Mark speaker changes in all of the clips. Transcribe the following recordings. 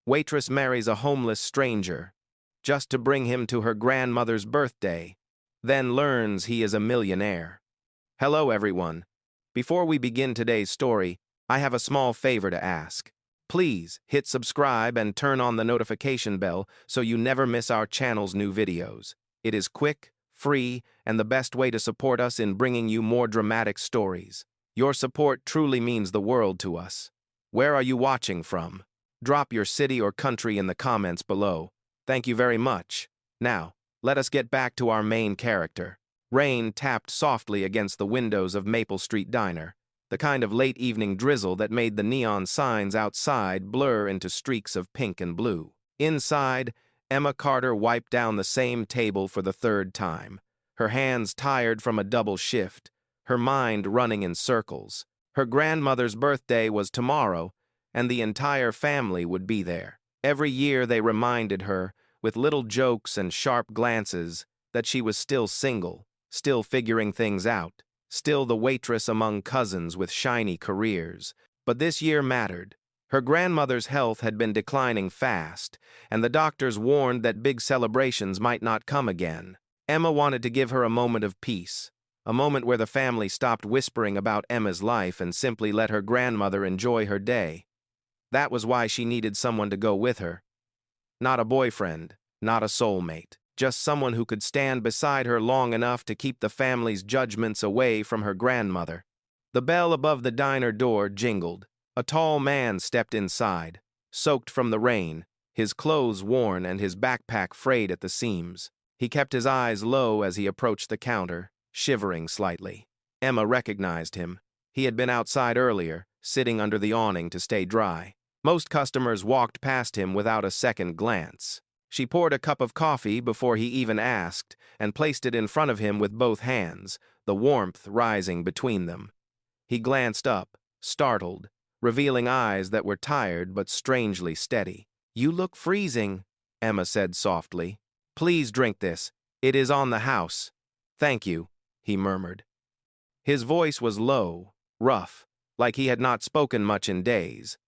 Speaker 1: Waitress marries a homeless stranger, just to bring him to her grandmother's birthday, then learns he is a millionaire. Hello, everyone. Before we begin today's story, I have a small favor to ask. Please hit subscribe and turn on the notification bell so you never miss our channel's new videos. It is quick, free, and the best way to support us in bringing you more dramatic stories. Your support truly means the world to us. Where are you watching from? Drop your city or country in the comments below. Thank you very much. Now, let us get back to our main character. Rain tapped softly against the windows of Maple Street Diner, the kind of late-evening drizzle that made the neon signs outside blur into streaks of pink and blue. Inside, Emma Carter wiped down the same table for the third time, her hands tired from a double shift, her mind running in circles. Her grandmother's birthday was tomorrow, and the entire family would be there. Every year they reminded her, with little jokes and sharp glances, that she was still single, still figuring things out, still the waitress among cousins with shiny careers. But this year mattered. Her grandmother's health had been declining fast, and the doctors warned that big celebrations might not come again. Emma wanted to give her a moment of peace, a moment where the family stopped whispering about Emma's life and simply let her grandmother enjoy her day. That was why she needed someone to go with her. Not a boyfriend, not a soulmate. Just someone who could stand beside her long enough to keep the family's judgments away from her grandmother. The bell above the diner door jingled. A tall man stepped inside, soaked from the rain, his clothes worn and his backpack frayed at the seams. He kept his eyes low as he approached the counter, shivering slightly. Emma recognized him. He had been outside earlier, sitting under the awning to stay dry. Most customers walked past him without a second glance. She poured a cup of coffee before he even asked and placed it in front of him with both hands, the warmth rising between them. He glanced up, startled, revealing eyes that were tired but strangely steady. "You look freezing," Emma said softly. "Please drink this. It is on the house." "Thank you," he murmured. His voice was low, rough, like he had not spoken much in days.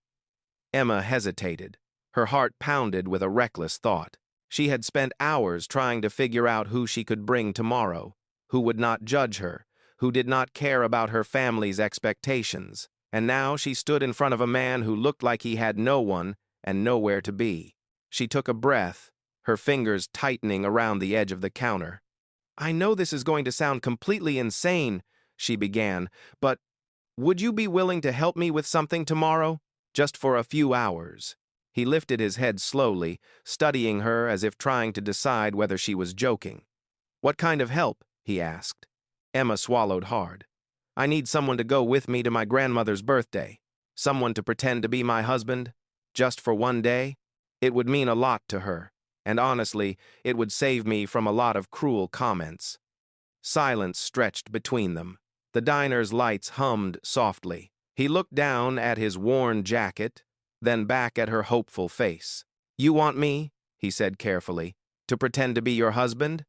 Speaker 1: Emma hesitated. Her heart pounded with a reckless thought. She had spent hours trying to figure out who she could bring tomorrow, who would not judge her, who did not care about her family's expectations. And now she stood in front of a man who looked like he had no one and nowhere to be. She took a breath, her fingers tightening around the edge of the counter. "I know this is going to sound completely insane," she began, "but would you be willing to help me with something tomorrow? Just for a few hours." He lifted his head slowly, studying her as if trying to decide whether she was joking. "What kind of help?" he asked. Emma swallowed hard. "I need someone to go with me to my grandmother's birthday. Someone to pretend to be my husband, just for one day. It would mean a lot to her, and honestly, it would save me from a lot of cruel comments." Silence stretched between them. The diner's lights hummed softly. He looked down at his worn jacket, then back at her hopeful face. "You want me," he said carefully, "to pretend to be your husband?"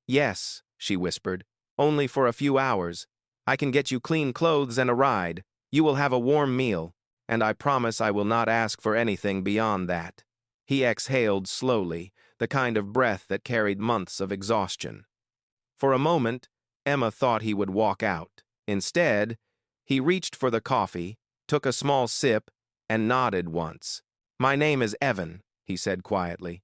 Speaker 1: "Yes," she whispered, "only for a few hours. I can get you clean clothes and a ride. You will have a warm meal, and I promise I will not ask for anything beyond that." He exhaled slowly, the kind of breath that carried months of exhaustion. For a moment, Emma thought he would walk out. Instead, he reached for the coffee, took a small sip, and nodded once. "My name is Evan," he said quietly.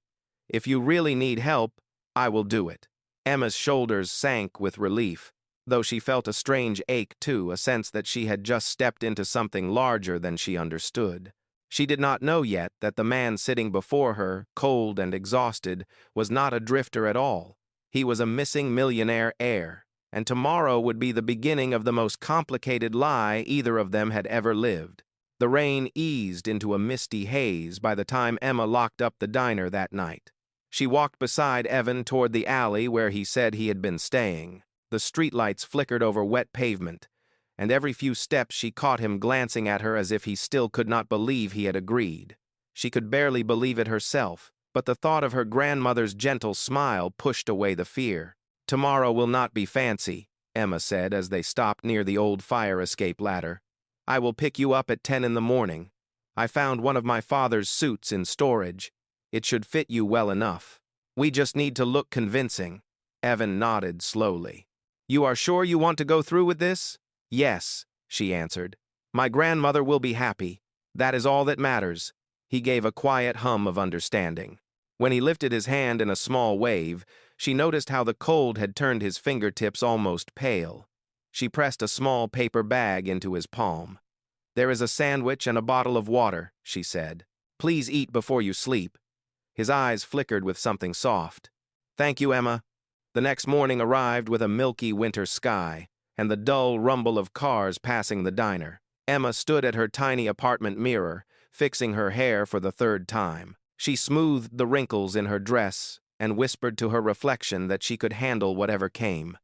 Speaker 1: "If you really need help, I will do it." Emma's shoulders sank with relief, though she felt a strange ache too, a sense that she had just stepped into something larger than she understood. She did not know yet that the man sitting before her, cold and exhausted, was not a drifter at all. He was a missing millionaire heir, and tomorrow would be the beginning of the most complicated lie either of them had ever lived. The rain eased into a misty haze by the time Emma locked up the diner that night. She walked beside Evan toward the alley where he said he had been staying. The streetlights flickered over wet pavement, and every few steps she caught him glancing at her as if he still could not believe he had agreed. She could barely believe it herself, but the thought of her grandmother's gentle smile pushed away the fear. "Tomorrow will not be fancy," Emma said as they stopped near the old fire escape ladder. "I will pick you up at 10 in the morning. I found one of my father's suits in storage. It should fit you well enough. We just need to look convincing." Evan nodded slowly. "You are sure you want to go through with this?" "Yes," she answered. "My grandmother will be happy. That is all that matters." He gave a quiet hum of understanding. When he lifted his hand in a small wave, she noticed how the cold had turned his fingertips almost pale. She pressed a small paper bag into his palm. "There is a sandwich and a bottle of water," she said. "Please eat before you sleep." His eyes flickered with something soft. "Thank you, Emma." The next morning arrived with a milky winter sky and the dull rumble of cars passing the diner. Emma stood at her tiny apartment mirror, fixing her hair for the third time. She smoothed the wrinkles in her dress and whispered to her reflection that she could handle whatever came.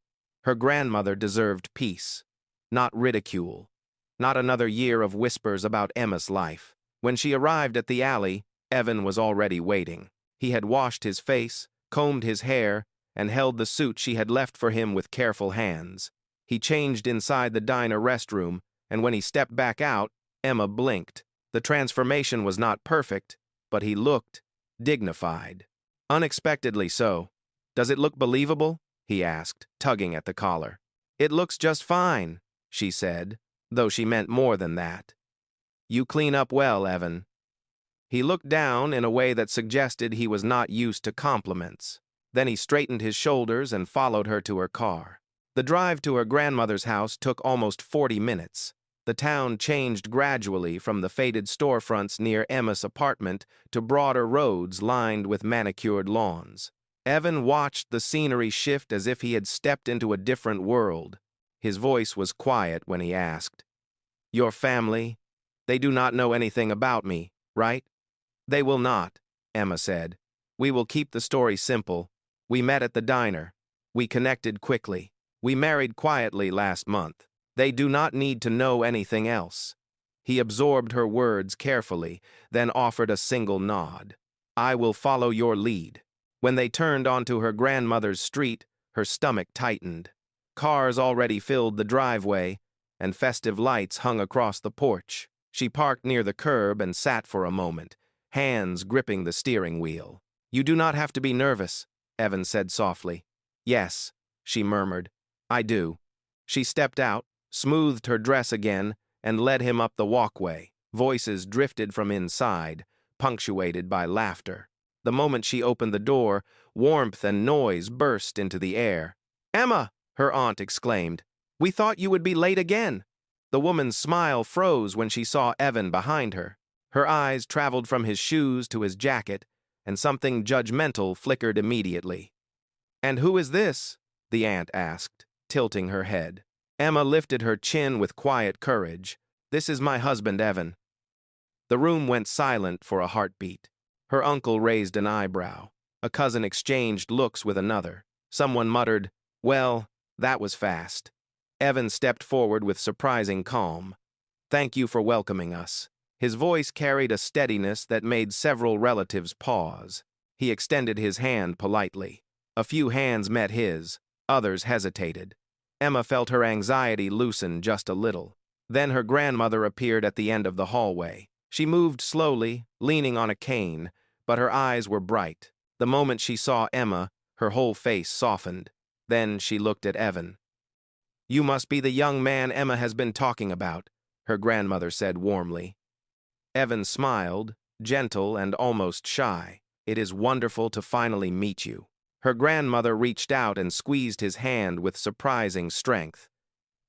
Speaker 1: Her grandmother deserved peace, not ridicule. Not another year of whispers about Emma's life. When she arrived at the alley, Evan was already waiting. He had washed his face, combed his hair, and held the suit she had left for him with careful hands. He changed inside the diner restroom, and when he stepped back out, Emma blinked. The transformation was not perfect, but he looked dignified. Unexpectedly so. "Does it look believable?" he asked, tugging at the collar. "It looks just fine," she said, though she meant more than that. "You clean up well, Evan." He looked down in a way that suggested he was not used to compliments. Then he straightened his shoulders and followed her to her car. The drive to her grandmother's house took almost 40 minutes. The town changed gradually from the faded storefronts near Emma's apartment to broader roads lined with manicured lawns. Evan watched the scenery shift as if he had stepped into a different world. His voice was quiet when he asked, "Your family? They do not know anything about me, right?" "They will not," Emma said. "We will keep the story simple. We met at the diner. We connected quickly. We married quietly last month. They do not need to know anything else." He absorbed her words carefully, then offered a single nod. "I will follow your lead." When they turned onto her grandmother's street, her stomach tightened. Cars already filled the driveway, and festive lights hung across the porch. She parked near the curb and sat for a moment, hands gripping the steering wheel. "You do not have to be nervous," Evan said softly. "Yes," she murmured. "I do." She stepped out, smoothed her dress again, and led him up the walkway. Voices drifted from inside, punctuated by laughter. The moment she opened the door, warmth and noise burst into the air. "Emma!" her aunt exclaimed. "We thought you would be late again." The woman's smile froze when she saw Evan behind her. Her eyes traveled from his shoes to his jacket, and something judgmental flickered immediately. "And who is this?" the aunt asked, tilting her head. Emma lifted her chin with quiet courage. "This is my husband, Evan." The room went silent for a heartbeat. Her uncle raised an eyebrow. A cousin exchanged looks with another. Someone muttered, "Well, that was fast." Evan stepped forward with surprising calm. "Thank you for welcoming us." His voice carried a steadiness that made several relatives pause. He extended his hand politely. A few hands met his. Others hesitated. Emma felt her anxiety loosen just a little. Then her grandmother appeared at the end of the hallway. She moved slowly, leaning on a cane, but her eyes were bright. The moment she saw Emma, her whole face softened. Then she looked at Evan. "You must be the young man Emma has been talking about," her grandmother said warmly. Evan smiled, gentle and almost shy. "It is wonderful to finally meet you." Her grandmother reached out and squeezed his hand with surprising strength.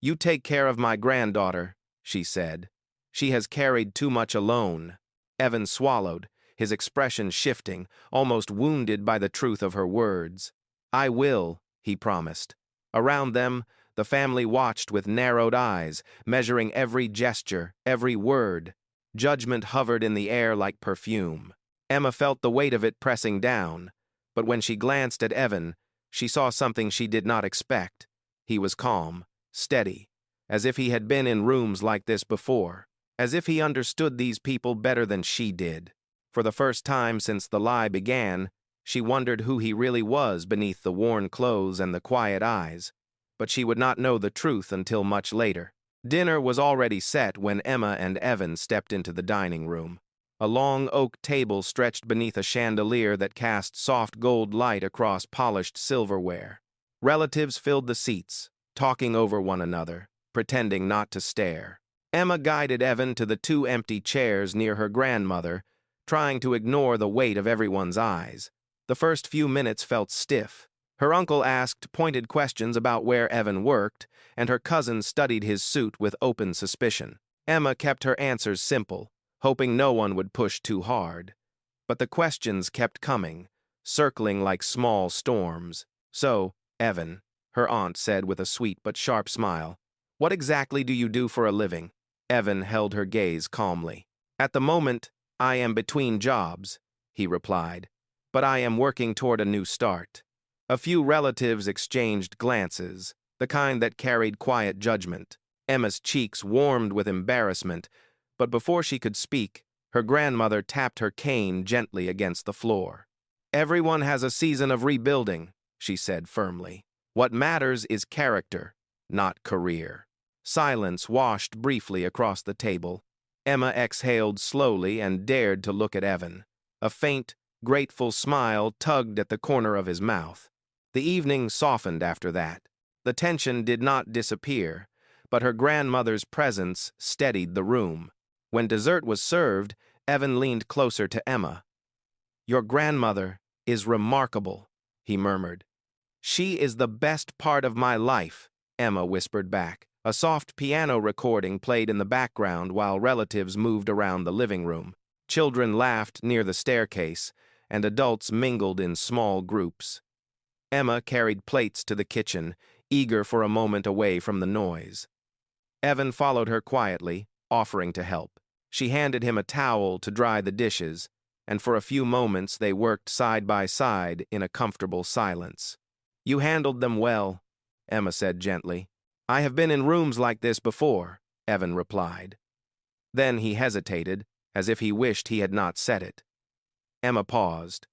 Speaker 1: "You take care of my granddaughter," she said. "She has carried too much alone." Evan swallowed, his expression shifting, almost wounded by the truth of her words. "I will," he promised. Around them, the family watched with narrowed eyes, measuring every gesture, every word. Judgment hovered in the air like perfume. Emma felt the weight of it pressing down, but when she glanced at Evan, she saw something she did not expect. He was calm, steady, as if he had been in rooms like this before, as if he understood these people better than she did. For the first time since the lie began, she wondered who he really was beneath the worn clothes and the quiet eyes, but she would not know the truth until much later. Dinner was already set when Emma and Evan stepped into the dining room. A long oak table stretched beneath a chandelier that cast soft gold light across polished silverware. Relatives filled the seats, talking over one another, pretending not to stare. Emma guided Evan to the two empty chairs near her grandmother, trying to ignore the weight of everyone's eyes. The first few minutes felt stiff. Her uncle asked pointed questions about where Evan worked, and her cousin studied his suit with open suspicion. Emma kept her answers simple, hoping no one would push too hard. But the questions kept coming, circling like small storms. "So, Evan," her aunt said with a sweet but sharp smile, "what exactly do you do for a living?" Evan held her gaze calmly. "At the moment, I am between jobs," he replied, "but I am working toward a new start." A few relatives exchanged glances, the kind that carried quiet judgment. Emma's cheeks warmed with embarrassment, but before she could speak, her grandmother tapped her cane gently against the floor. "Everyone has a season of rebuilding," she said firmly. "What matters is character, not career." Silence washed briefly across the table. Emma exhaled slowly and dared to look at Evan. A faint, grateful smile tugged at the corner of his mouth. The evening softened after that. The tension did not disappear, but her grandmother's presence steadied the room. When dessert was served, Evan leaned closer to Emma. "Your grandmother is remarkable," he murmured. "She is the best part of my life," Emma whispered back. A soft piano recording played in the background while relatives moved around the living room. Children laughed near the staircase, and adults mingled in small groups. Emma carried plates to the kitchen, eager for a moment away from the noise. Evan followed her quietly, offering to help. She handed him a towel to dry the dishes, and for a few moments they worked side by side in a comfortable silence. "You handled them well," Emma said gently. "I have been in rooms like this before," Evan replied. Then he hesitated, as if he wished he had not said it. Emma paused.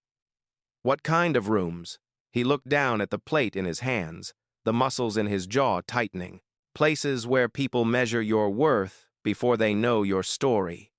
Speaker 1: "What kind of rooms?" He looked down at the plate in his hands, the muscles in his jaw tightening. "Places where people measure your worth before they know your story."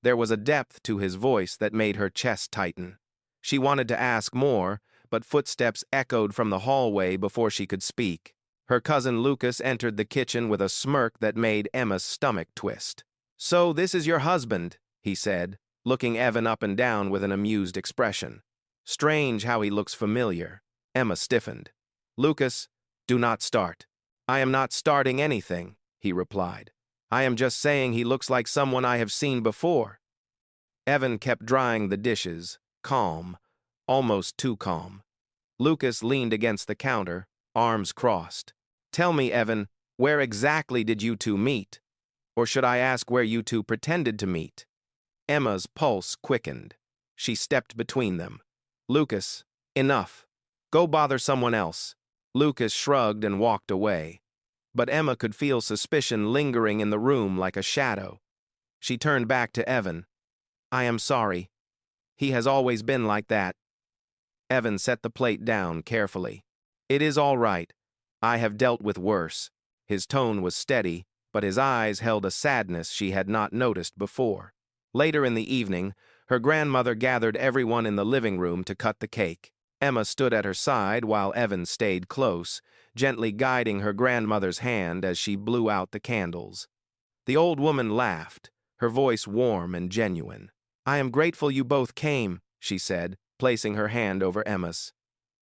Speaker 1: There was a depth to his voice that made her chest tighten. She wanted to ask more, but footsteps echoed from the hallway before she could speak. Her cousin Lucas entered the kitchen with a smirk that made Emma's stomach twist. "So this is your husband," he said, looking Evan up and down with an amused expression. "Strange how he looks familiar." Emma stiffened. "Lucas, do not start." "I am not starting anything," he replied. "I am just saying he looks like someone I have seen before." Evan kept drying the dishes, calm, almost too calm. Lucas leaned against the counter, arms crossed. "Tell me, Evan, where exactly did you two meet? Or should I ask where you two pretended to meet?" Emma's pulse quickened. She stepped between them. "Lucas, enough. Go bother someone else." Lucas shrugged and walked away. But Emma could feel suspicion lingering in the room like a shadow. She turned back to Evan. "I am sorry. He has always been like that." Evan set the plate down carefully. "It is all right. I have dealt with worse." His tone was steady, but his eyes held a sadness she had not noticed before. Later in the evening, her grandmother gathered everyone in the living room to cut the cake. Emma stood at her side while Evan stayed close, gently guiding her grandmother's hand as she blew out the candles. The old woman laughed, her voice warm and genuine. "I am grateful you both came," she said, placing her hand over Emma's.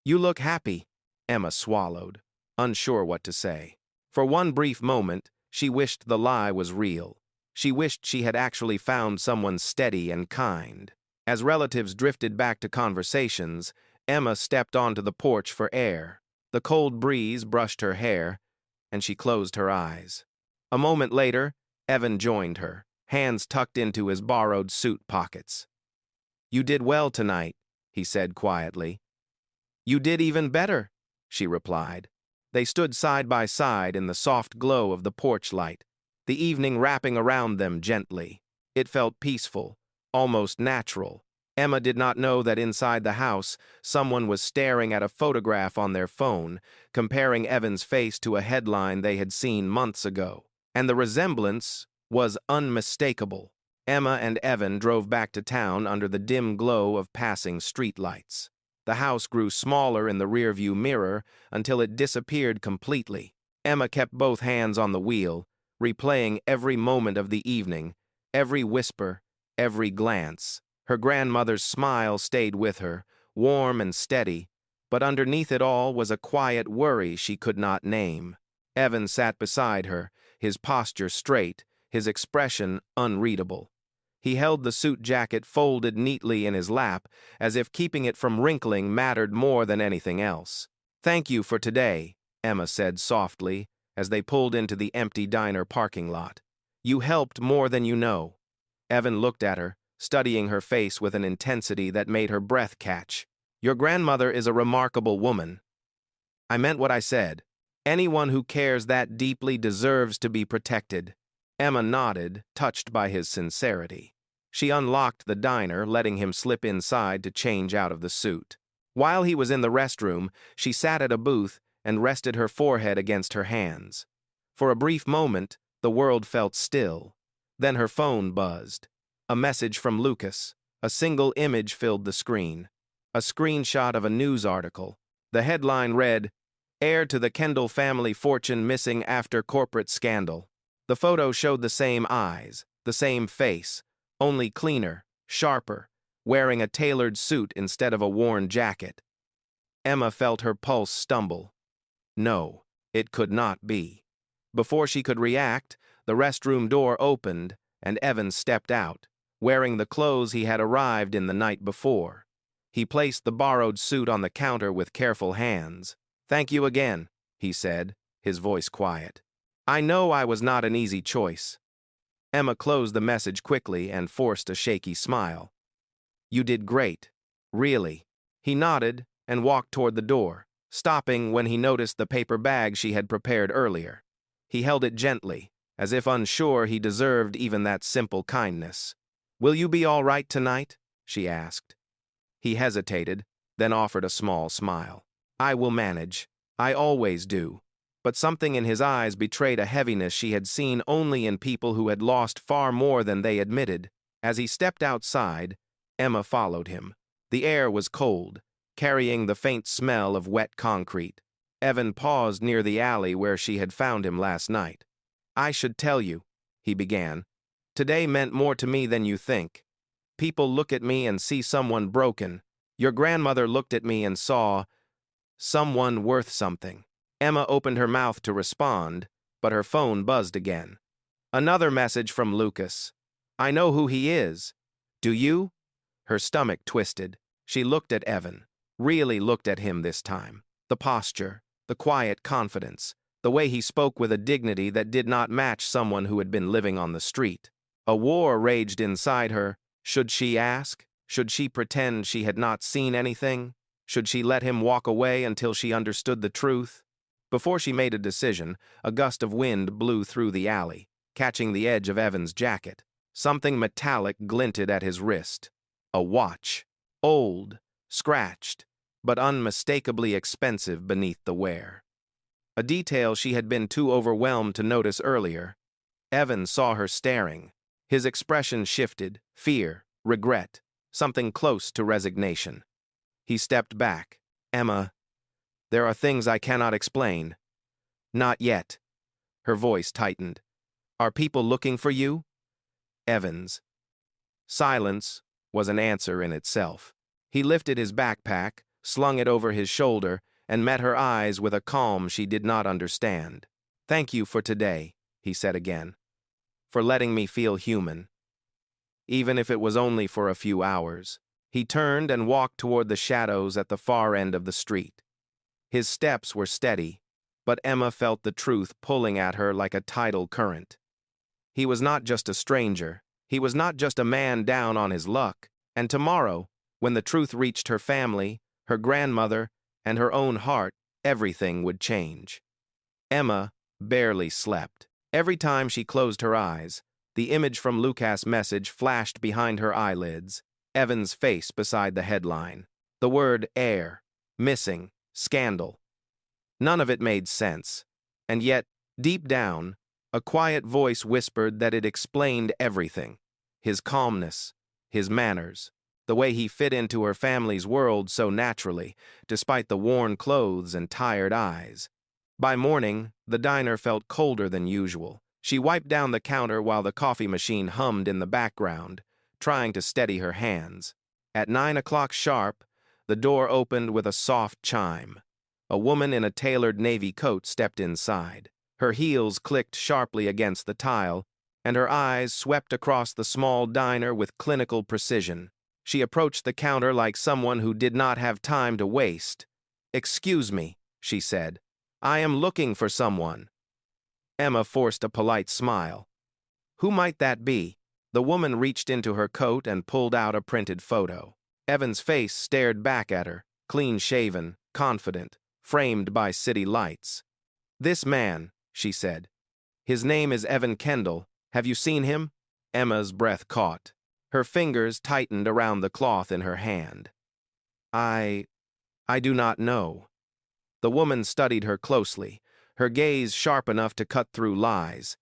Speaker 1: "You look happy." Emma swallowed, unsure what to say. For one brief moment, she wished the lie was real. She wished she had actually found someone steady and kind. As relatives drifted back to conversations, Emma stepped onto the porch for air. The cold breeze brushed her hair, and she closed her eyes. A moment later, Evan joined her, hands tucked into his borrowed suit pockets. "You did well tonight," he said quietly. "You did even better," she replied. They stood side by side in the soft glow of the porch light, the evening wrapping around them gently. It felt peaceful, almost natural. Emma did not know that inside the house, someone was staring at a photograph on their phone, comparing Evan's face to a headline they had seen months ago. and the resemblance was unmistakable. Emma and Evan drove back to town under the dim glow of passing streetlights. The house grew smaller in the rearview mirror until it disappeared completely. Emma kept both hands on the wheel, replaying every moment of the evening, every whisper, every glance. Her grandmother's smile stayed with her, warm and steady, but underneath it all was a quiet worry she could not name. Evan sat beside her, his posture straight, his expression unreadable. He held the suit jacket folded neatly in his lap, as if keeping it from wrinkling mattered more than anything else. "Thank you for today," Emma said softly, as they pulled into the empty diner parking lot. "You helped more than you know." Evan looked at her, studying her face with an intensity that made her breath catch. "Your grandmother is a remarkable woman." "I meant what I said. Anyone who cares that deeply deserves to be protected." Emma nodded, touched by his sincerity. She unlocked the diner, letting him slip inside to change out of the suit. While he was in the restroom, she sat at a booth and rested her forehead against her hands. For a brief moment, the world felt still. Then her phone buzzed. A message from Lucas. A single image filled the screen. A screenshot of a news article. The headline read, "Heir to the Kendall family fortune missing after corporate scandal." The photo showed the same eyes, the same face, only cleaner, sharper, wearing a tailored suit instead of a worn jacket. Emma felt her pulse stumble. No, it could not be. Before she could react, the restroom door opened, and Evan stepped out, wearing the clothes he had arrived in the night before. He placed the borrowed suit on the counter with careful hands. "Thank you again," he said, his voice quiet. "I know I was not an easy choice." Emma closed the message quickly and forced a shaky smile. "You did great. Really." He nodded and walked toward the door, stopping when he noticed the paper bag she had prepared earlier. He held it gently, as if unsure he deserved even that simple kindness. "Will you be all right tonight?" she asked. He hesitated, then offered a small smile. "I will manage. I always do." But something in his eyes betrayed a heaviness she had seen only in people who had lost far more than they admitted. As he stepped outside, Emma followed him. The air was cold, carrying the faint smell of wet concrete. Evan paused near the alley where she had found him last night. "I should tell you," he began. "Today meant more to me than you think. People look at me and see someone broken. Your grandmother looked at me and saw someone worth something." Emma opened her mouth to respond, but her phone buzzed again. Another message from Lucas. "I know who he is. Do you?" Her stomach twisted. She looked at Evan, really looked at him this time. The posture, the quiet confidence, the way he spoke with a dignity that did not match someone who had been living on the street. A war raged inside her. Should she ask? Should she pretend she had not seen anything? Should she let him walk away until she understood the truth? Before she made a decision, a gust of wind blew through the alley, catching the edge of Evan's jacket. Something metallic glinted at his wrist. A watch. Old, scratched, but unmistakably expensive beneath the wear. A detail she had been too overwhelmed to notice earlier. Evan saw her staring. His expression shifted, fear, regret, something close to resignation. He stepped back. "Emma, there are things I cannot explain." "Not yet." Her voice tightened. "Are people looking for you?" Evans. Silence was an answer in itself. He lifted his backpack, slung it over his shoulder, and met her eyes with a calm she did not understand. "Thank you for today," he said again. "For letting me feel human. Even if it was only for a few hours." He turned and walked toward the shadows at the far end of the street. His steps were steady, but Emma felt the truth pulling at her like a tidal current. He was not just a stranger. He was not just a man down on his luck. And tomorrow, when the truth reached her family, her grandmother, and her own heart, everything would change. Emma barely slept. Every time she closed her eyes, the image from Lucas' message flashed behind her eyelids, Evan's face beside the headline. The word heir, missing, scandal. None of it made sense. And yet, deep down, A quiet voice whispered that it explained everything. His calmness, his manners, the way he fit into her family's world so naturally, despite the worn clothes and tired eyes. By morning, the diner felt colder than usual. She wiped down the counter while the coffee machine hummed in the background, trying to steady her hands. At 9 o'clock sharp, the door opened with a soft chime. A woman in a tailored navy coat stepped inside. Her heels clicked sharply against the tile, and her eyes swept across the small diner with clinical precision. She approached the counter like someone who did not have time to waste. "Excuse me," she said. "I am looking for someone." Emma forced a polite smile. "Who might that be?" The woman reached into her coat and pulled out a printed photo. Evan's face stared back at her, clean-shaven, confident, framed by city lights. "This man," she said. "His name is Evan Kendall. Have you seen him?" Emma's breath caught. Her fingers tightened around the cloth in her hand. I do not know." The woman studied her closely, her gaze sharp enough to cut through lies.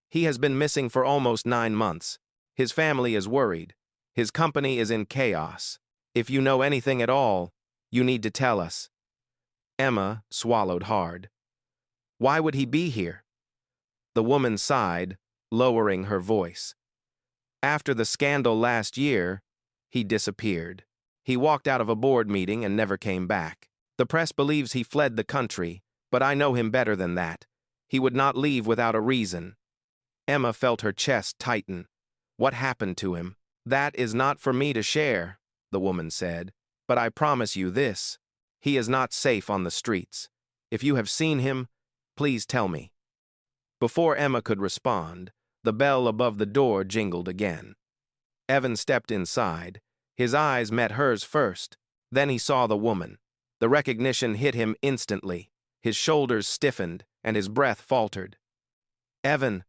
Speaker 1: "He has been missing for almost 9 months. His family is worried. His company is in chaos. If you know anything at all, you need to tell us." Emma swallowed hard. "Why would he be here?" The woman sighed, lowering her voice. "After the scandal last year, he disappeared. He walked out of a board meeting and never came back. The press believes he fled the country, but I know him better than that. He would not leave without a reason." Emma felt her chest tighten. "What happened to him?" "That is not for me to share," the woman said, "but I promise you this. He is not safe on the streets. If you have seen him, please tell me." Before Emma could respond, the bell above the door jingled again. Evan stepped inside. His eyes met hers first. Then he saw the woman. The recognition hit him instantly. His shoulders stiffened, and his breath faltered. "Evan,"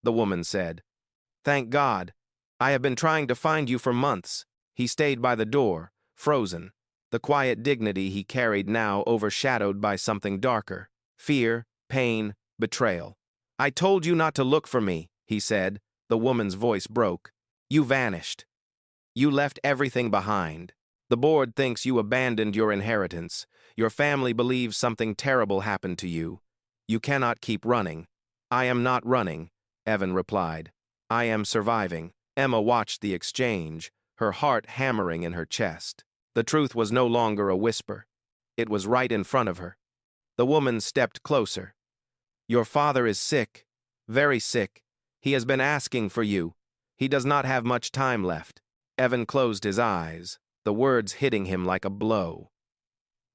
Speaker 1: the woman said. "Thank God. I have been trying to find you for months." He stayed by the door, frozen, the quiet dignity he carried now overshadowed by something darker. Fear, pain, betrayal. "I told you not to look for me," he said. The woman's voice broke. "You vanished. You left everything behind. The board thinks you abandoned your inheritance. Your family believes something terrible happened to you. You cannot keep running." "I am not running," Evan replied. "I am surviving." Emma watched the exchange, her heart hammering in her chest. The truth was no longer a whisper. It was right in front of her. The woman stepped closer. "Your father is sick, very sick. He has been asking for you. He does not have much time left." Evan closed his eyes, the words hitting him like a blow.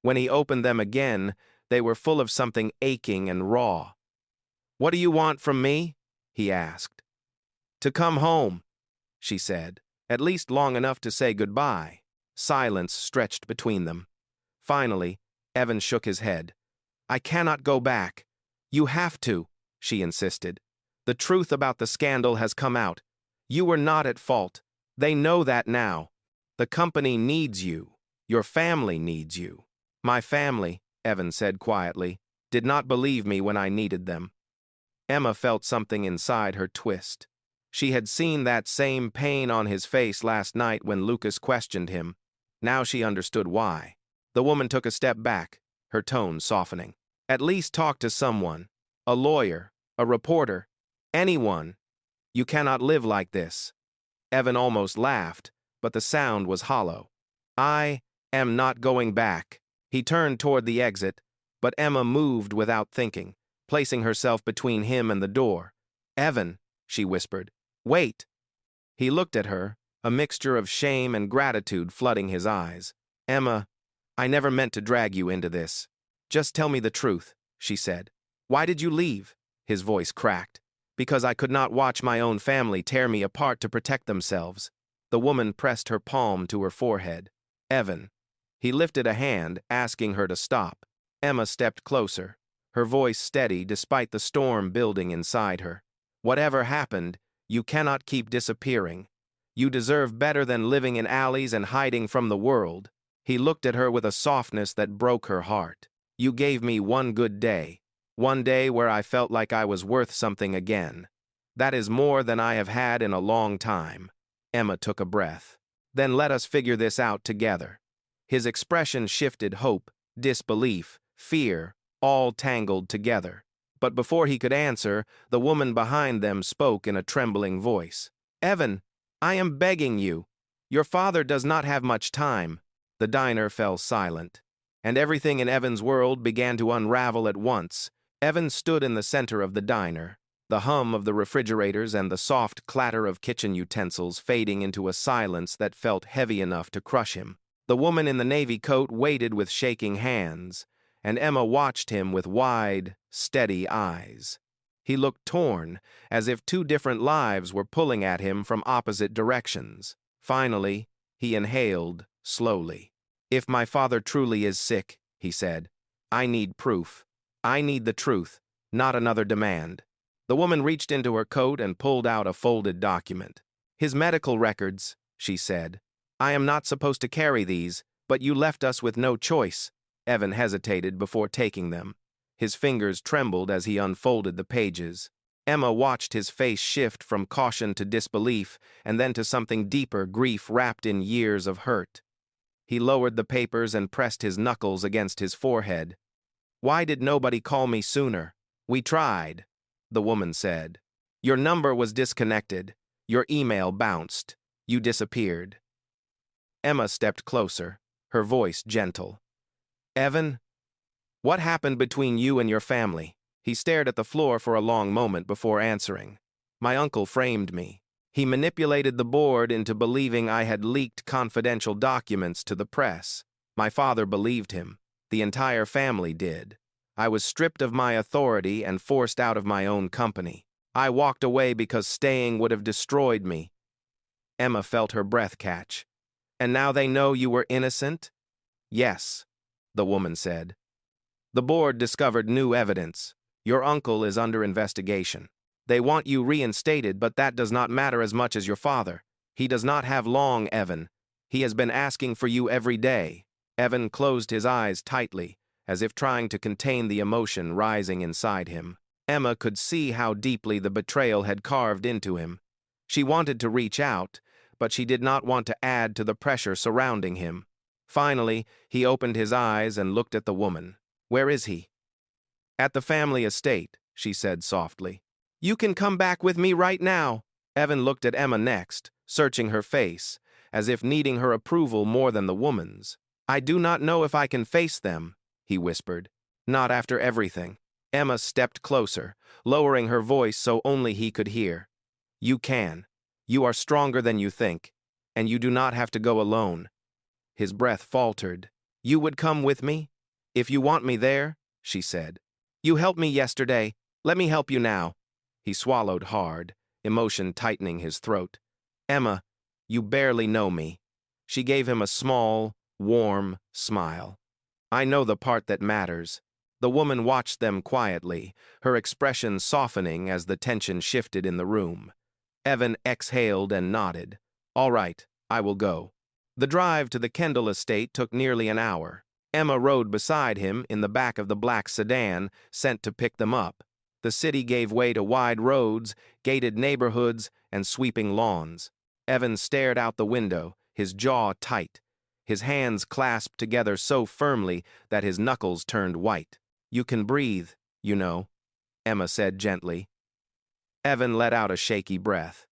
Speaker 1: When he opened them again, they were full of something aching and raw. "What do you want from me?" he asked. "To come home," she said, "at least long enough to say goodbye." Silence stretched between them. Finally, Evan shook his head. "I cannot go back." "You have to," she insisted. "The truth about the scandal has come out. You were not at fault. They know that now. The company needs you. Your family needs you." "My family," Evan said quietly, "did not believe me when I needed them." Emma felt something inside her twist. She had seen that same pain on his face last night when Lucas questioned him. Now she understood why. The woman took a step back, her tone softening. "At least talk to someone. A lawyer, a reporter, anyone. You cannot live like this." Evan almost laughed, but the sound was hollow. "I am not going back." He turned toward the exit, but Emma moved without thinking, placing herself between him and the door. "Evan," she whispered, "wait." He looked at her, a mixture of shame and gratitude flooding his eyes. "Emma, I never meant to drag you into this. Just tell me the truth," she said. "Why did you leave?" His voice cracked. "Because I could not watch my own family tear me apart to protect themselves." The woman pressed her palm to her forehead. "Evan." He lifted a hand, asking her to stop. Emma stepped closer, her voice steady despite the storm building inside her. "Whatever happened, you cannot keep disappearing. You deserve better than living in alleys and hiding from the world." He looked at her with a softness that broke her heart. "You gave me one good day. One day where I felt like I was worth something again. That is more than I have had in a long time. Emma took a breath. Then let us figure this out together. His expression shifted hope, disbelief, fear, all tangled together. But before he could answer, the woman behind them spoke in a trembling voice. Evan, I am begging you. Your father does not have much time. The diner fell silent, and everything in Evan's world began to unravel at once. Evan stood in the center of the diner, the hum of the refrigerators and the soft clatter of kitchen utensils fading into a silence that felt heavy enough to crush him. The woman in the navy coat waited with shaking hands, and Emma watched him with wide, steady eyes. He looked torn, as if two different lives were pulling at him from opposite directions. Finally, he inhaled, slowly. If my father truly is sick, he said, I need proof. I need the truth, not another demand. The woman reached into her coat and pulled out a folded document. His medical records, she said. I am not supposed to carry these, but you left us with no choice. Evan hesitated before taking them. His fingers trembled as he unfolded the pages. Emma watched his face shift from caution to disbelief and then to something deeper, grief wrapped in years of hurt. He lowered the papers and pressed his knuckles against his forehead. Why did nobody call me sooner? We tried, the woman said. Your number was disconnected. Your email bounced. You disappeared. Emma stepped closer, her voice gentle. Evan, what happened between you and your family? He stared at the floor for a long moment before answering. My uncle framed me. He manipulated the board into believing I had leaked confidential documents to the press. My father believed him. The entire family did. I was stripped of my authority and forced out of my own company. I walked away because staying would have destroyed me. Emma felt her breath catch. And now they know you were innocent? Yes, the woman said. The board discovered new evidence. Your uncle is under investigation. They want you reinstated, but that does not matter as much as your father. He does not have long, Evan. He has been asking for you every day. Evan closed his eyes tightly, as if trying to contain the emotion rising inside him. Emma could see how deeply the betrayal had carved into him. She wanted to reach out, but she did not want to add to the pressure surrounding him. Finally, he opened his eyes and looked at the woman. Where is he? At the family estate, she said softly. You can come back with me right now. Evan looked at Emma next, searching her face, as if needing her approval more than the woman's. I do not know if I can face them, he whispered. Not after everything. Emma stepped closer, lowering her voice so only he could hear. You can. You are stronger than you think, and you do not have to go alone. His breath faltered. You would come with me? If you want me there, she said. You helped me yesterday. Let me help you now. He swallowed hard, emotion tightening his throat. Emma, you barely know me. She gave him a small, warm smile. I know the part that matters. The woman watched them quietly, her expression softening as the tension shifted in the room. Evan exhaled and nodded. All right, I will go. The drive to the Kendall estate took nearly an hour. Emma rode beside him in the back of the black sedan, sent to pick them up. The city gave way to wide roads, gated neighborhoods, and sweeping lawns. Evan stared out the window, his jaw tight, his hands clasped together so firmly that his knuckles turned white. You can breathe, you know, Emma said gently. Evan let out a shaky breath.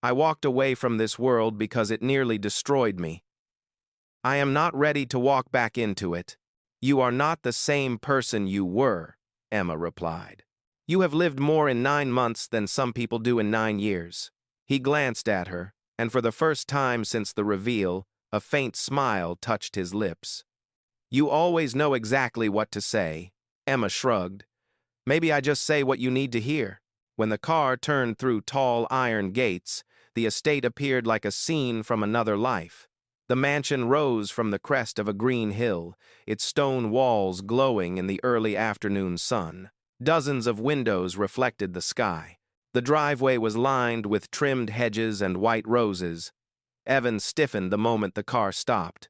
Speaker 1: I walked away from this world because it nearly destroyed me. I am not ready to walk back into it. You are not the same person you were, Emma replied. You have lived more in 9 months than some people do in 9 years. He glanced at her, and for the first time since the reveal, a faint smile touched his lips. You always know exactly what to say, Emma shrugged. Maybe I just say what you need to hear. When the car turned through tall iron gates, the estate appeared like a scene from another life. The mansion rose from the crest of a green hill, its stone walls glowing in the early afternoon sun. Dozens of windows reflected the sky. The driveway was lined with trimmed hedges and white roses. Evan stiffened the moment the car stopped.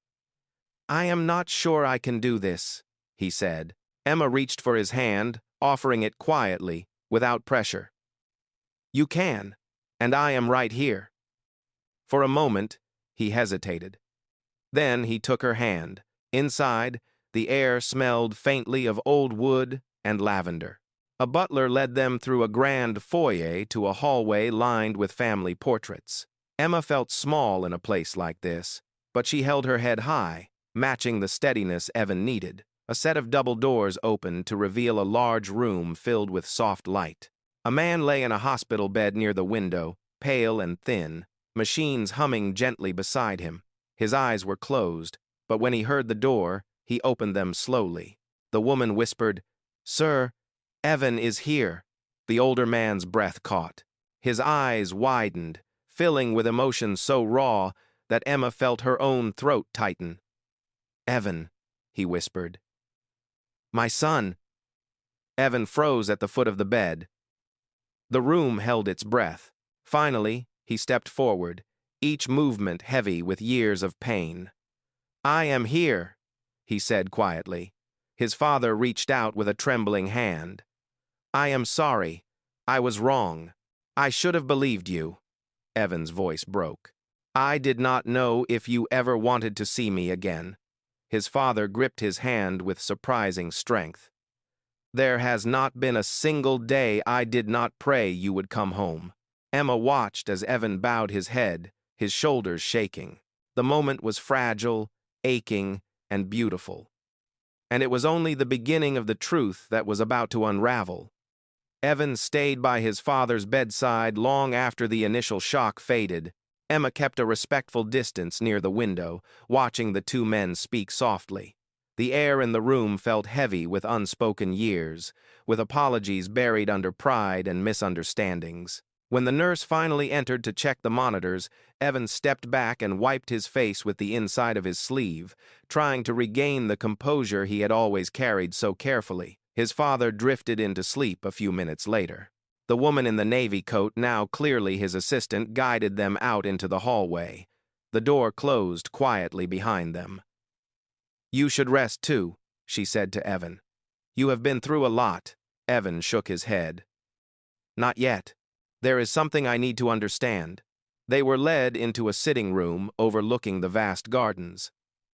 Speaker 1: I am not sure I can do this, he said. Emma reached for his hand, offering it quietly, without pressure. You can, and I am right here. For a moment, he hesitated. Then he took her hand. Inside, the air smelled faintly of old wood and lavender. A butler led them through a grand foyer to a hallway lined with family portraits. Emma felt small in a place like this, but she held her head high, matching the steadiness Evan needed. A set of double doors opened to reveal a large room filled with soft light. A man lay in a hospital bed near the window, pale and thin, machines humming gently beside him. His eyes were closed, but when he heard the door, he opened them slowly. The woman whispered, "Sir, Evan is here." The older man's breath caught. His eyes widened, filling with emotion so raw that Emma felt her own throat tighten. "Evan," he whispered. "My son." Evan froze at the foot of the bed. The room held its breath. Finally, he stepped forward, each movement heavy with years of pain. "I am here," he said quietly. His father reached out with a trembling hand. "I am sorry. I was wrong. I should have believed you." Evan's voice broke. "I did not know if you ever wanted to see me again." His father gripped his hand with surprising strength. "There has not been a single day I did not pray you would come home." Emma watched as Evan bowed his head, his shoulders shaking. The moment was fragile, aching, and beautiful. And it was only the beginning of the truth that was about to unravel. Evan stayed by his father's bedside long after the initial shock faded. Emma kept a respectful distance near the window, watching the two men speak softly. The air in the room felt heavy with unspoken years, with apologies buried under pride and misunderstandings. When the nurse finally entered to check the monitors, Evan stepped back and wiped his face with the inside of his sleeve, trying to regain the composure he had always carried so carefully. His father drifted into sleep a few minutes later. The woman in the navy coat, now clearly his assistant, guided them out into the hallway. The door closed quietly behind them. "You should rest too," she said to Evan. "You have been through a lot." Evan shook his head. "Not yet. There is something I need to understand." They were led into a sitting room overlooking the vast gardens.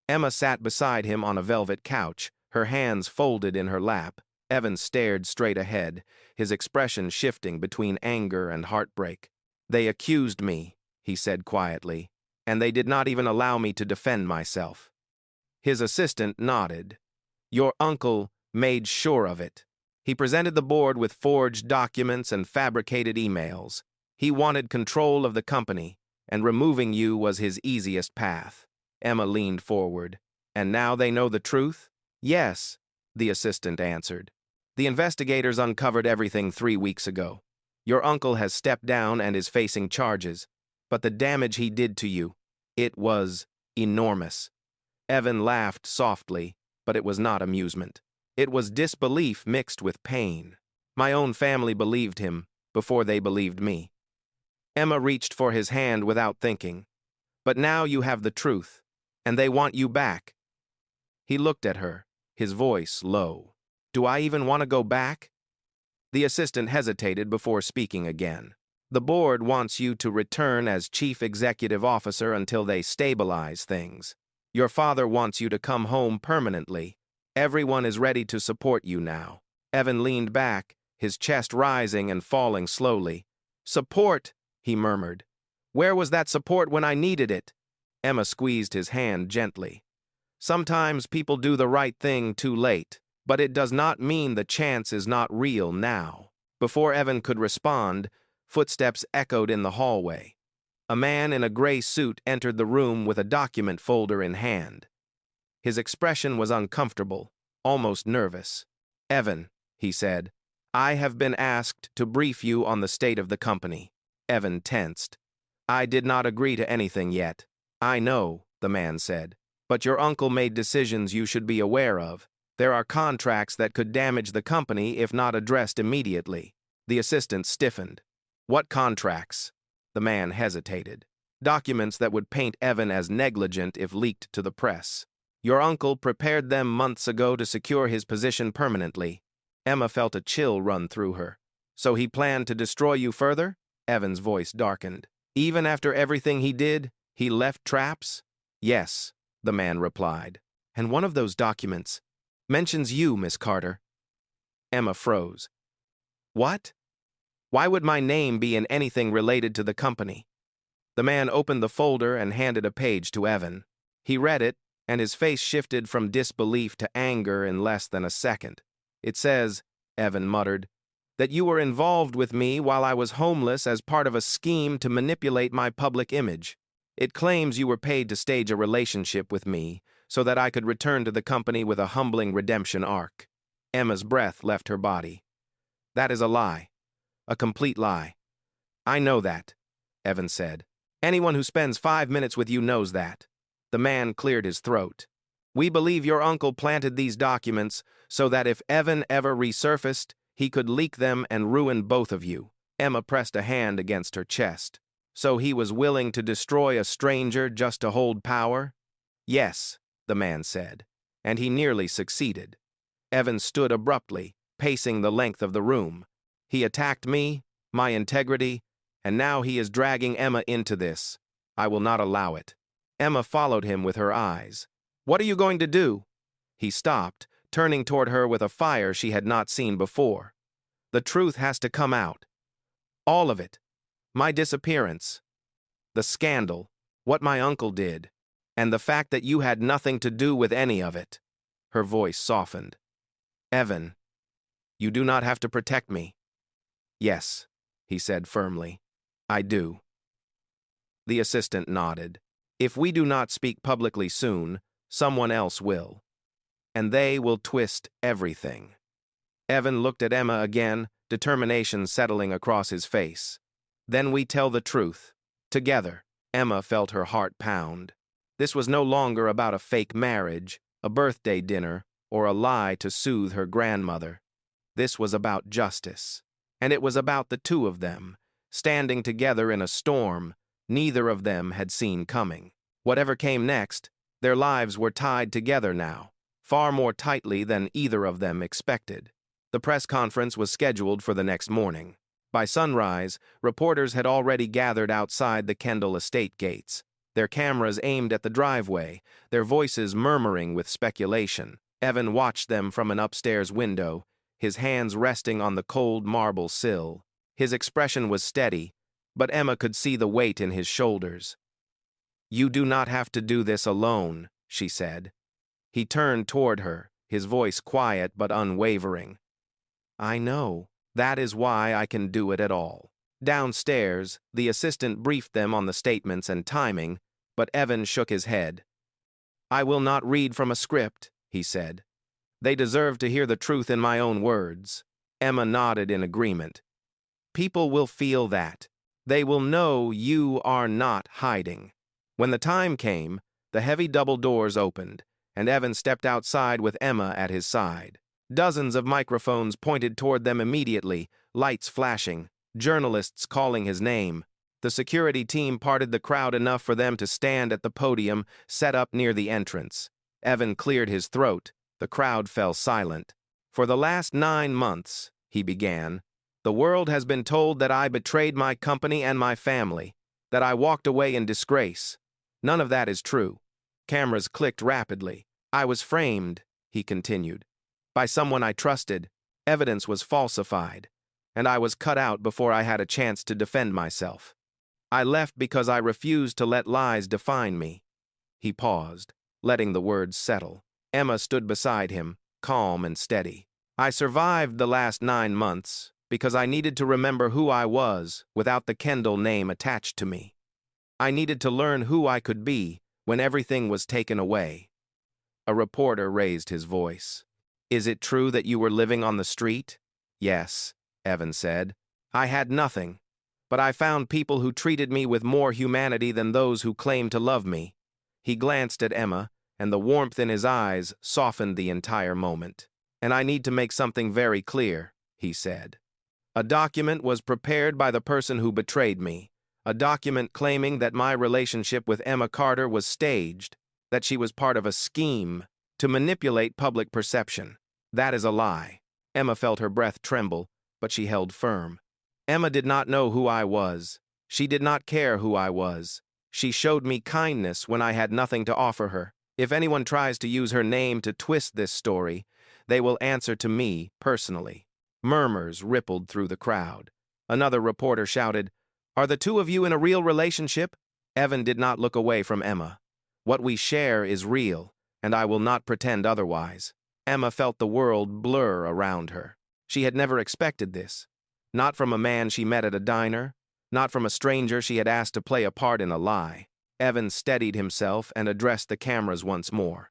Speaker 1: Emma sat beside him on a velvet couch, her hands folded in her lap. Evan stared straight ahead, his expression shifting between anger and heartbreak. "They accused me," he said quietly, "and they did not even allow me to defend myself." His assistant nodded. "Your uncle made sure of it. He presented the board with forged documents and fabricated emails. He wanted control of the company, and removing you was his easiest path." Emma leaned forward. "And now they know the truth?" "Yes," the assistant answered. "The investigators uncovered everything 3 weeks ago. Your uncle has stepped down and is facing charges. But the damage he did to you, it was enormous." Evan laughed softly, but it was not amusement. It was disbelief mixed with pain. "My own family believed him before they believed me." Emma reached for his hand without thinking. "But now you have the truth, and they want you back." He looked at her, his voice low. "Do I even want to go back?" The assistant hesitated before speaking again. "The board wants you to return as chief executive officer until they stabilize things. Your father wants you to come home permanently. Everyone is ready to support you now." Evan leaned back, his chest rising and falling slowly. "Support," he murmured. "Where was that support when I needed it?" Emma squeezed his hand gently. "Sometimes people do the right thing too late, but it does not mean the chance is not real now." Before Evan could respond, footsteps echoed in the hallway. A man in a gray suit entered the room with a document folder in hand. His expression was uncomfortable, almost nervous. "Evan," he said, "I have been asked to brief you on the state of the company." Evan tensed. "I did not agree to anything yet." "I know," the man said, "but your uncle made decisions you should be aware of. There are contracts that could damage the company if not addressed immediately." The assistant stiffened. "What contracts?" The man hesitated. "Documents that would paint Evan as negligent if leaked to the press. Your uncle prepared them months ago to secure his position permanently." Emma felt a chill run through her. So he planned to destroy you further? Evan's voice darkened. Even after everything he did, he left traps? Yes, the man replied. And one of those documents mentions you, Miss Carter. Emma froze. What? Why would my name be in anything related to the company? The man opened the folder and handed a page to Evan. He read it, and his face shifted from disbelief to anger in less than a second. It says, Evan muttered, that you were involved with me while I was homeless as part of a scheme to manipulate my public image. It claims you were paid to stage a relationship with me so that I could return to the company with a humbling redemption arc. Emma's breath left her body. That is a lie. A complete lie. I know that, Evan said. Anyone who spends 5 minutes with you knows that. The man cleared his throat. We believe your uncle planted these documents so that if Evan ever resurfaced, he could leak them and ruin both of you. Emma pressed a hand against her chest. So he was willing to destroy a stranger just to hold power? Yes, the man said, and he nearly succeeded. Evan stood abruptly, pacing the length of the room. He attacked me, my integrity, and now he is dragging Emma into this. I will not allow it. Emma followed him with her eyes. What are you going to do? He stopped, turning toward her with a fire she had not seen before. The truth has to come out. All of it. My disappearance. The scandal. What my uncle did. And the fact that you had nothing to do with any of it. Her voice softened. Evan, you do not have to protect me. Yes, he said firmly. I do. The assistant nodded. If we do not speak publicly soon, someone else will. And they will twist everything. Evan looked at Emma again, determination settling across his face. Then we tell the truth. Together. Emma felt her heart pound. This was no longer about a fake marriage, a birthday dinner, or a lie to soothe her grandmother. This was about justice. And it was about the two of them, standing together in a storm neither of them had seen coming. Whatever came next, their lives were tied together now, far more tightly than either of them expected. The press conference was scheduled for the next morning. By sunrise, reporters had already gathered outside the Kendall estate gates, their cameras aimed at the driveway, their voices murmuring with speculation. Evan watched them from an upstairs window, his hands resting on the cold marble sill. His expression was steady, but Emma could see the weight in his shoulders. You do not have to do this alone, she said. He turned toward her, his voice quiet but unwavering. I know. That is why I can do it at all. Downstairs, the assistant briefed them on the statements and timing, but Evan shook his head. I will not read from a script, he said. They deserve to hear the truth in my own words. Emma nodded in agreement. People will feel that. They will know you are not hiding. When the time came, the heavy double doors opened, and Evan stepped outside with Emma at his side. Dozens of microphones pointed toward them immediately, lights flashing, journalists calling his name. The security team parted the crowd enough for them to stand at the podium set up near the entrance. Evan cleared his throat. The crowd fell silent. For the last 9 months, he began, the world has been told that I betrayed my company and my family, that I walked away in disgrace. None of that is true. Cameras clicked rapidly. I was framed, he continued, by someone I trusted. Evidence was falsified, and I was cut out before I had a chance to defend myself. I left because I refused to let lies define me. He paused, letting the words settle. Emma stood beside him, calm and steady. I survived the last 9 months because I needed to remember who I was without the Kendall name attached to me. I needed to learn who I could be when everything was taken away. A reporter raised his voice. Is it true that you were living on the street? Yes, Evan said. I had nothing, but I found people who treated me with more humanity than those who claimed to love me. He glanced at Emma, and the warmth in his eyes softened the entire moment. And I need to make something very clear, he said. A document was prepared by the person who betrayed me, a document claiming that my relationship with Emma Carter was staged, that she was part of a scheme to manipulate public perception. That is a lie. Emma felt her breath tremble, but she held firm. Emma did not know who I was. She did not care who I was. She showed me kindness when I had nothing to offer her. If anyone tries to use her name to twist this story, they will answer to me personally. Murmurs rippled through the crowd. Another reporter shouted, "Are the two of you in a real relationship?" Evan did not look away from Emma. "What we share is real, and I will not pretend otherwise." Emma felt the world blur around her. She had never expected this. Not from a man she met at a diner, not from a stranger she had asked to play a part in a lie. Evan steadied himself and addressed the cameras once more.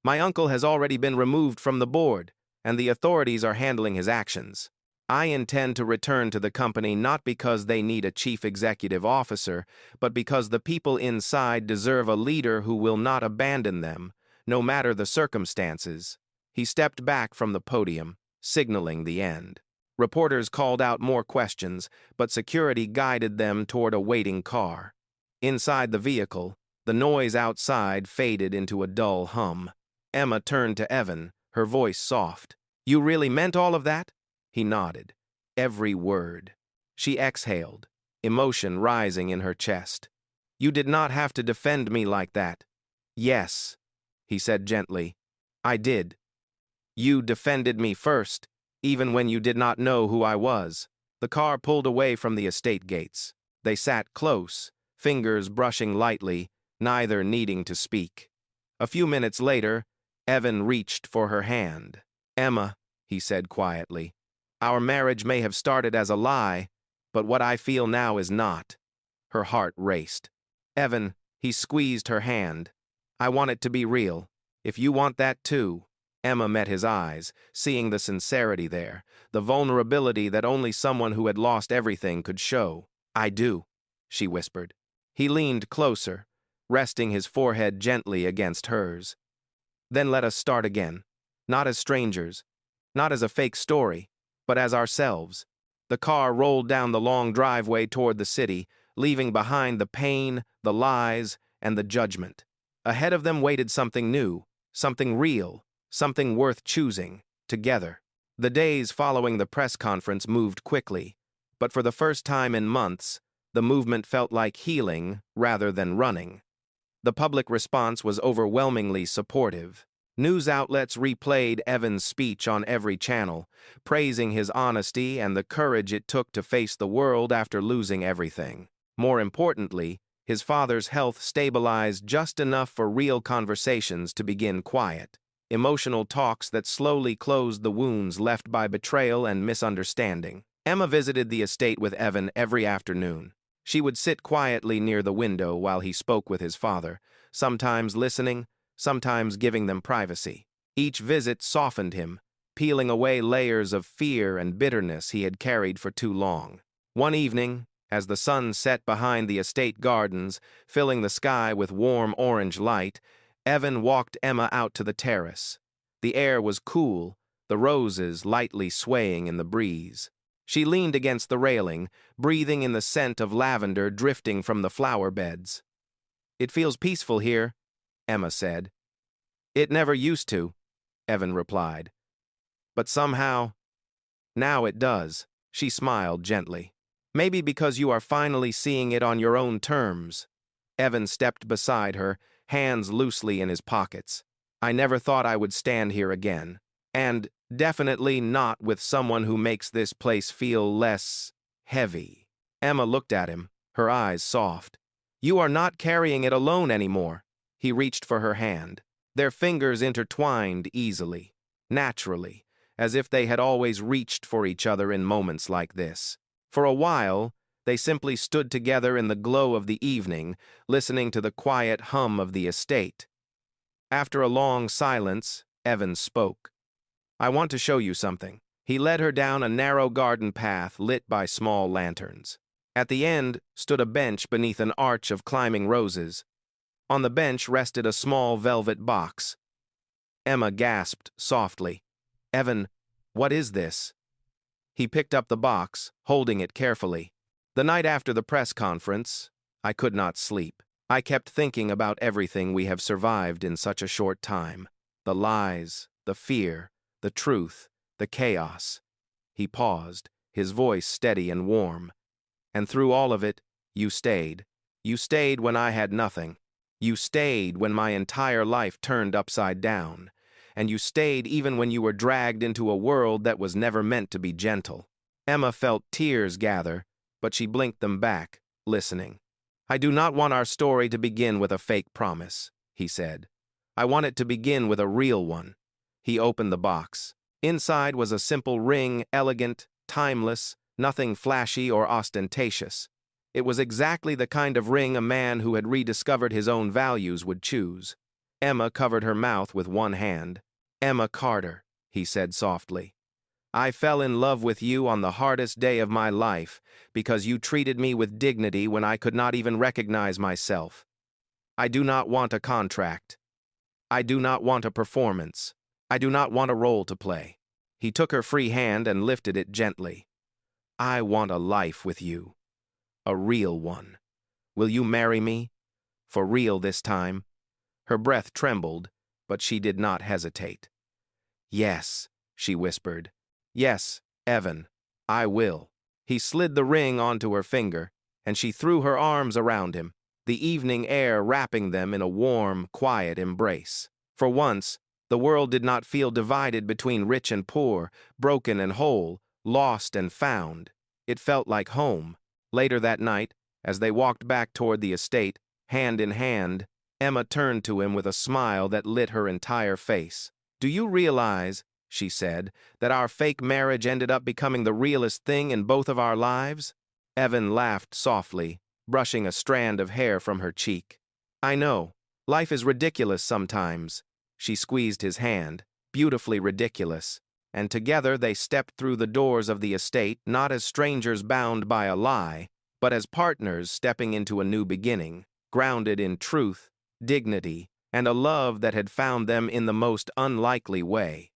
Speaker 1: "My uncle has already been removed from the board, and the authorities are handling his actions. I intend to return to the company not because they need a chief executive officer, but because the people inside deserve a leader who will not abandon them, no matter the circumstances." He stepped back from the podium, signaling the end. Reporters called out more questions, but security guided them toward a waiting car. Inside the vehicle, the noise outside faded into a dull hum. Emma turned to Evan, her voice soft. "You really meant all of that?" He nodded. Every word. She exhaled, emotion rising in her chest. "You did not have to defend me like that." "Yes," he said gently. "I did. You defended me first, even when you did not know who I was." The car pulled away from the estate gates. They sat close, fingers brushing lightly, neither needing to speak. A few minutes later, Evan reached for her hand. "Emma," he said quietly, "our marriage may have started as a lie, but what I feel now is not." Her heart raced. "Evan," he squeezed her hand, "I want it to be real. If you want that too." Emma met his eyes, seeing the sincerity there, the vulnerability that only someone who had lost everything could show. "I do," she whispered. He leaned closer, resting his forehead gently against hers. "Then let us start again. Not as strangers, not as a fake story, but as ourselves." The car rolled down the long driveway toward the city, leaving behind the pain, the lies, and the judgment. Ahead of them waited something new, something real, something worth choosing, together. The days following the press conference moved quickly, but for the first time in months, the movement felt like healing rather than running. The public response was overwhelmingly supportive. News outlets replayed Evan's speech on every channel, praising his honesty and the courage it took to face the world after losing everything. More importantly, his father's health stabilized just enough for real conversations to begin quiet. Emotional talks that slowly closed the wounds left by betrayal and misunderstanding. Emma visited the estate with Evan every afternoon. She would sit quietly near the window while he spoke with his father, sometimes listening, sometimes giving them privacy. Each visit softened him, peeling away layers of fear and bitterness he had carried for too long. One evening, as the sun set behind the estate gardens, filling the sky with warm orange light, Evan walked Emma out to the terrace. The air was cool, the roses lightly swaying in the breeze. She leaned against the railing, breathing in the scent of lavender drifting from the flower beds. "It feels peaceful here," Emma said. "It never used to," Evan replied. "But somehow, now it does." She smiled gently. "Maybe because you are finally seeing it on your own terms." Evan stepped beside her, hands loosely in his pockets. "I never thought I would stand here again. And definitely not with someone who makes this place feel less heavy." Emma looked at him, her eyes soft. "You are not carrying it alone anymore." He reached for her hand. Their fingers intertwined easily, naturally, as if they had always reached for each other in moments like this. For a while, they simply stood together in the glow of the evening, listening to the quiet hum of the estate. After a long silence, Evan spoke. "I want to show you something." He led her down a narrow garden path lit by small lanterns. At the end stood a bench beneath an arch of climbing roses. On the bench rested a small velvet box. Emma gasped softly. "Evan, what is this?" He picked up the box, holding it carefully. "The night after the press conference, I could not sleep. I kept thinking about everything we have survived in such a short time. The lies, the fear, the truth, the chaos. He paused, his voice steady and warm. And through all of it, you stayed. You stayed when I had nothing. You stayed when my entire life turned upside down. And you stayed even when you were dragged into a world that was never meant to be gentle. Emma felt tears gather, but she blinked them back, listening. I do not want our story to begin with a fake promise, he said. I want it to begin with a real one. He opened the box. Inside was a simple ring, elegant, timeless, nothing flashy or ostentatious. It was exactly the kind of ring a man who had rediscovered his own values would choose. Emma covered her mouth with one hand. Emma Carter, he said softly. I fell in love with you on the hardest day of my life because you treated me with dignity when I could not even recognize myself. I do not want a contract. I do not want a performance. I do not want a role to play. He took her free hand and lifted it gently. I want a life with you. A real one. Will you marry me? For real this time? Her breath trembled, but she did not hesitate. Yes, she whispered. Yes, Evan, I will. He slid the ring onto her finger, and she threw her arms around him, the evening air wrapping them in a warm, quiet embrace. For once, the world did not feel divided between rich and poor, broken and whole, lost and found. It felt like home. Later that night, as they walked back toward the estate, hand in hand, Emma turned to him with a smile that lit her entire face. Do you realize, she said, that our fake marriage ended up becoming the realest thing in both of our lives? Evan laughed softly, brushing a strand of hair from her cheek. I know. Life is ridiculous sometimes. She squeezed his hand, beautifully ridiculous, and together they stepped through the doors of the estate not as strangers bound by a lie, but as partners stepping into a new beginning, grounded in truth, dignity, and a love that had found them in the most unlikely way.